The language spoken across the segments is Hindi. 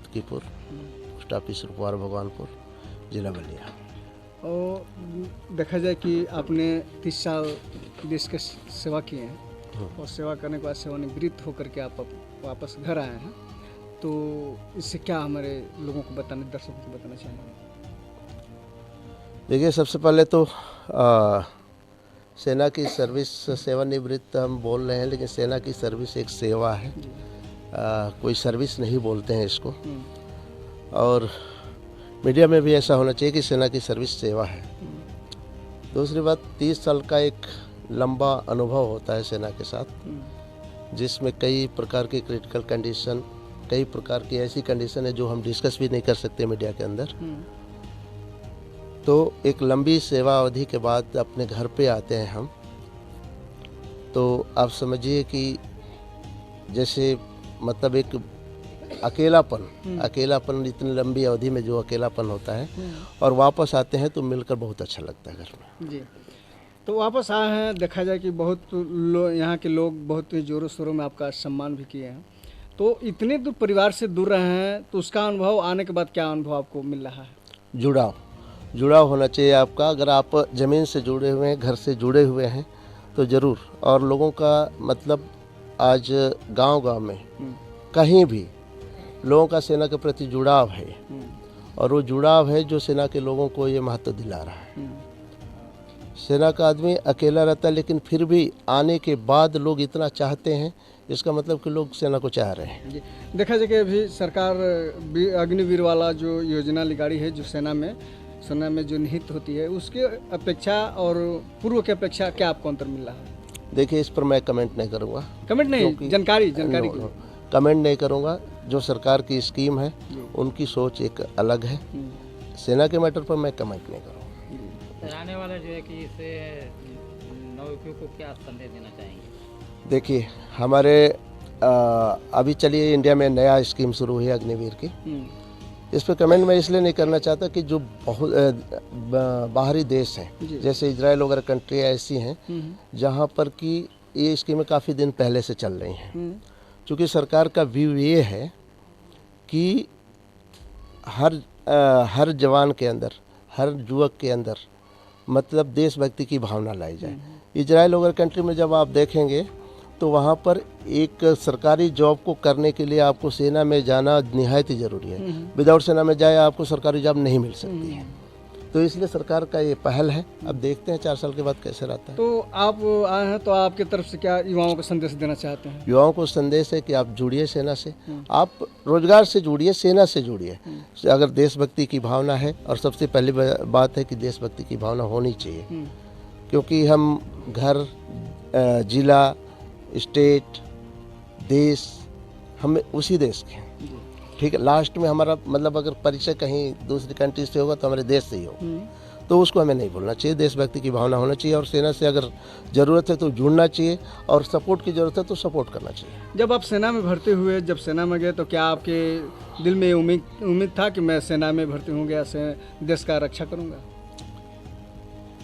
मुक्तकीपुर, पोस्ट ऑफिस रुपवार भगवानपुर, जिला बलिया। और देखा जाए कि आपने 30 साल देश के सेवा किए हैं और सेवा करने के बाद सेवानिवृत्त होकर के आप वापस घर आए हैं, तो इससे क्या हमारे लोगों को बताने, दर्शकों को बताना चाहेंगे? देखिए, सबसे पहले तो सेना की सर्विस, सेवानिवृत्त हम बोल रहे हैं, लेकिन सेना की सर्विस एक सेवा है, कोई सर्विस नहीं बोलते हैं इसको। और मीडिया में भी ऐसा होना चाहिए कि सेना की सर्विस सेवा है। दूसरी बात, 30 साल का एक लंबा अनुभव होता है सेना के साथ, जिसमें कई प्रकार की क्रिटिकल कंडीशन, कई प्रकार की ऐसी कंडीशन है जो हम डिस्कस भी नहीं कर सकते मीडिया के अंदर। तो एक लंबी सेवा अवधि के बाद अपने घर पे आते हैं हम, तो आप समझिए कि जैसे मतलब एक अकेलापन इतनी लंबी अवधि में जो अकेलापन होता है, और वापस आते हैं तो मिलकर बहुत अच्छा लगता है घर में जी। तो वापस आए हैं, देखा जाए कि बहुत यहाँ के लोग बहुत ही जोरों शोरों में आपका सम्मान भी किए हैं। तो इतने दूर परिवार से दूर रहे हैं, तो उसका अनुभव आने के बाद क्या अनुभव आपको मिल रहा है? जुड़ाव होना चाहिए आपका। अगर आप ज़मीन से जुड़े हुए हैं, घर से जुड़े हुए हैं, तो ज़रूर। और लोगों का मतलब आज गांव में कहीं भी लोगों का सेना के प्रति जुड़ाव है, और वो जुड़ाव है जो सेना के लोगों को ये महत्व दिला रहा है। सेना का आदमी अकेला रहता है, लेकिन फिर भी आने के बाद लोग इतना चाहते हैं, इसका मतलब कि लोग सेना को चाह रहे हैं। देखा जाए कि अभी सरकार अग्निवीर वाला जो योजना निकाली है, जो सेना में जो निहित होती है, उसके अपेक्षा और पूर्व की अपेक्षा क्या आपको अंतर मिल रहा है? देखिए, इस पर मैं कमेंट नहीं करूँगा। कमेंट नहीं, जानकारी कमेंट नहीं करूँगा। जो सरकार की स्कीम है उनकी सोच एक अलग है, सेना के मैटर पर मैं कमेंट नहीं करूँगा। आने वाला जो है कि इसे नवयुवकों को क्या संदेश देना चाहेंगे? देखिए, हमारे अभी चलिए इंडिया में नया स्कीम शुरू हुई है अग्निवीर की। इस पर कमेंट मैं इसलिए नहीं करना चाहता कि जो बहुत बाहरी देश हैं, जैसे इजराइल वगैरह कंट्री ऐसी हैं जहाँ पर कि ये स्कीमें काफ़ी दिन पहले से चल रही हैं। चूँकि सरकार का व्यू ये है कि हर जवान के अंदर, हर युवक के अंदर मतलब देशभक्ति की भावना लाई जाए। इजराइल वगैरह कंट्री में जब आप देखेंगे तो वहाँ पर एक सरकारी जॉब को करने के लिए आपको सेना में जाना निहायत ही ज़रूरी है। विदाउट सेना में जाए आपको सरकारी जॉब नहीं मिल सकती है। तो इसलिए सरकार का ये पहल है। अब देखते हैं 4 साल के बाद कैसे रहता है। तो आप आए हैं, तो आपकी तरफ से क्या युवाओं को संदेश देना चाहते हैं? युवाओं को संदेश है कि आप जुड़िए सेना से, आप रोजगार से जुड़िए, सेना से जुड़िए। अगर देशभक्ति की भावना है, और सबसे पहली बात है कि देशभक्ति की भावना होनी चाहिए, क्योंकि हम घर, जिला, स्टेट, देश, हम उसी देश के हैं। ठीक है, लास्ट में हमारा मतलब अगर परिचय कहीं दूसरी कंट्री से होगा तो हमारे देश से ही होगा, तो उसको हमें नहीं भूलना चाहिए। देशभक्ति की भावना होना चाहिए, और सेना से अगर ज़रूरत है तो जुड़ना चाहिए, और सपोर्ट की ज़रूरत है तो सपोर्ट करना चाहिए। जब आप सेना में भर्ती हुए, जब सेना में गए, तो क्या आपके दिल में उम्मीद था कि मैं सेना में भर्ती हूँ गया से देश का रक्षा करूँगा?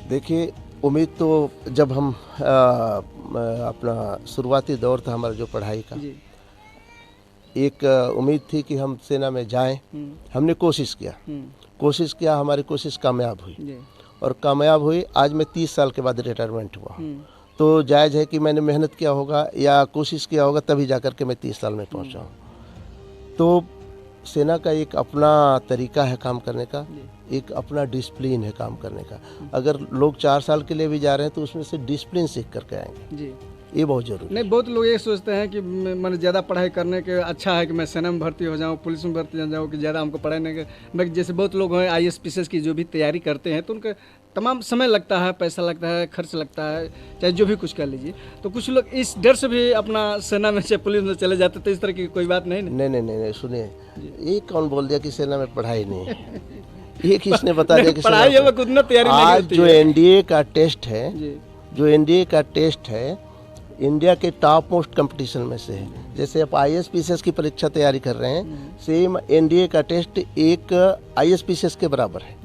देखिए, उम्मीद तो जब हम अपना शुरुआती दौर था हमारा जो पढ़ाई का, एक उम्मीद थी कि हम सेना में जाएं। हमने कोशिश किया, हमारी कोशिश कामयाब हुई, और कामयाब हुई। आज मैं 30 साल के बाद रिटायरमेंट हुआ, तो जायज़ है कि मैंने मेहनत किया होगा या कोशिश किया होगा, तभी जाकर के मैं 30 साल में पहुंचा हूँ। तो सेना का एक अपना तरीका है काम करने का, एक अपना डिसिप्लिन है काम करने का। अगर लोग 4 साल के लिए भी जा रहे हैं तो उसमें से डिसिप्लिन सीख करके आएंगे, ये बहुत जरूरी नहीं। बहुत लोग ये सोचते हैं कि मैंने ज़्यादा पढ़ाई करने के अच्छा है कि मैं सेना में भर्ती हो जाऊँ, पुलिस में भर्ती हो जाऊँ, कि ज़्यादा हमको पढ़ाई नहीं कर। जैसे बहुत लोग हैं IAS PCS की जो भी तैयारी करते हैं, तो उनका तमाम समय लगता है, पैसा लगता है, खर्च लगता है, चाहे जो भी कुछ कर लीजिए। तो कुछ लोग इस डर से भी अपना सेना में चाहे पुलिस में चले जाते, तो इस तरह की कोई बात नहीं। नहीं, सुनिए, ये कौन बोल दिया कि सेना में पढ़ाई नहीं है? ये किसने बता दिया कि पढ़ाई है, उतना तैयारी नहीं आज जो एनडीए का टेस्ट है, इंडिया के टॉप मोस्ट कंपटीशन में से है। जैसे आप IAS PCS की परीक्षा तैयारी कर रहे हैं, सेम एनडीए का टेस्ट एक IAS PCS के बराबर है,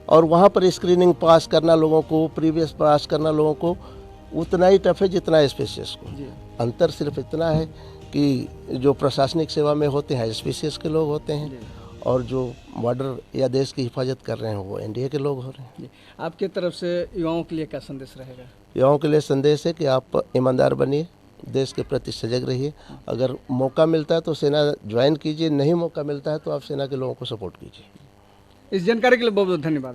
और वहाँ पर स्क्रीनिंग पास करना लोगों को, प्रीवियस पास करना लोगों को उतना ही टफ है जितना SPCS को। अंतर सिर्फ इतना है कि जो प्रशासनिक सेवा में होते हैं SPCS के लोग होते हैं, और जो बॉर्डर या देश की हिफाजत कर रहे हैं वो NDA के लोग हो रहे हैं। जी, आपके तरफ से युवाओं के लिए क्या संदेश रहेगा? युवाओं के लिए संदेश है कि आप ईमानदार बनिए, देश के प्रति सजग रहिए। अगर मौका मिलता है तो सेना ज्वाइन कीजिए, नहीं मौका मिलता है तो आप सेना के लोगों को सपोर्ट कीजिए। इस जानकारी के लिए बहुत बहुत धन्यवाद।